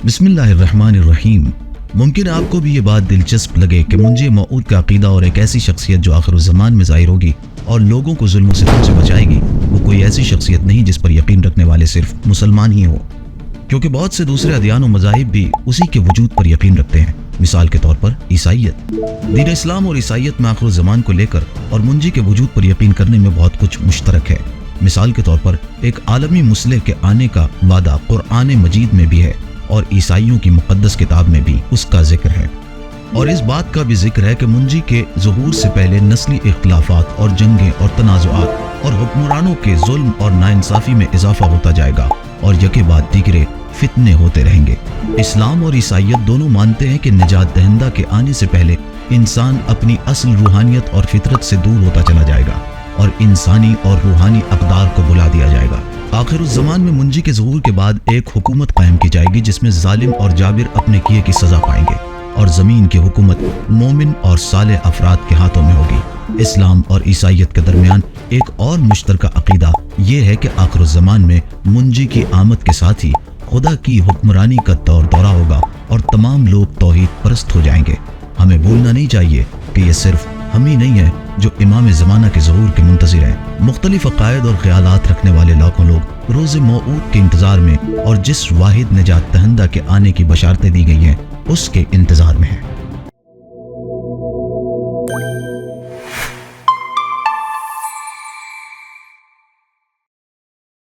بسم اللہ الرحمن الرحیم۔ ممکن آپ کو بھی یہ بات دلچسپ لگے کہ منجی موعود کا عقیدہ اور ایک ایسی شخصیت جو آخر الزمان میں ظاہر ہوگی اور لوگوں کو ظلم و ستم سے بچائے گی، وہ کوئی ایسی شخصیت نہیں جس پر یقین رکھنے والے صرف مسلمان ہی ہوں، کیونکہ بہت سے دوسرے ادیان و مذاہب بھی اسی کے وجود پر یقین رکھتے ہیں۔ مثال کے طور پر عیسائیت۔ دین اسلام اور عیسائیت میں آخر الزمان کو لے کر اور منجی کے وجود پر یقین کرنے میں بہت کچھ مشترک ہے۔ مثال کے طور پر ایک عالمی مصلح کے آنے کا وعدہ قرآن مجید میں بھی ہے اور عیسائیوں کی مقدس کتاب میں بھی اس کا ذکر ہے، اور اس بات کا بھی ذکر ہے کہ منجی کے ظہور سے پہلے نسلی اختلافات اور جنگیں اور تنازعات اور حکمرانوں کے ظلم اور ناانصافی میں اضافہ ہوتا جائے گا اور یکے بعد دیگرے فتنے ہوتے رہیں گے۔ اسلام اور عیسائیت دونوں مانتے ہیں کہ نجات دہندہ کے آنے سے پہلے انسان اپنی اصل روحانیت اور فطرت سے دور ہوتا چلا جائے گا اور انسانی اور روحانی اقدار کو بلا دیا جائے گا۔ آخر الزمان میں منجی کے ظہور کے بعد ایک حکومت قائم کی جائے گی جس میں ظالم اور جابر اپنے کیے کی سزا پائیں گے اور زمین کی حکومت مومن اور صالح افراد کے ہاتھوں میں ہوگی۔ اسلام اور عیسائیت کے درمیان ایک اور مشترکہ عقیدہ یہ ہے کہ آخر الزمان میں منجی کی آمد کے ساتھ ہی خدا کی حکمرانی کا دور دورہ ہوگا اور تمام لوگ توحید پرست ہو جائیں گے۔ ہمیں بھولنا نہیں چاہیے کہ یہ صرف ہم ہی نہیں ہیں جو امام زمانہ کے ظہور کے منتظر ہیں۔ مختلف عقائد اور خیالات رکھنے والے لاکھوں لوگ روز موعود کے انتظار میں اور جس واحد نجات دہندہ کے آنے کی بشارتیں دی گئی ہیں اس کے انتظار میں ہیں۔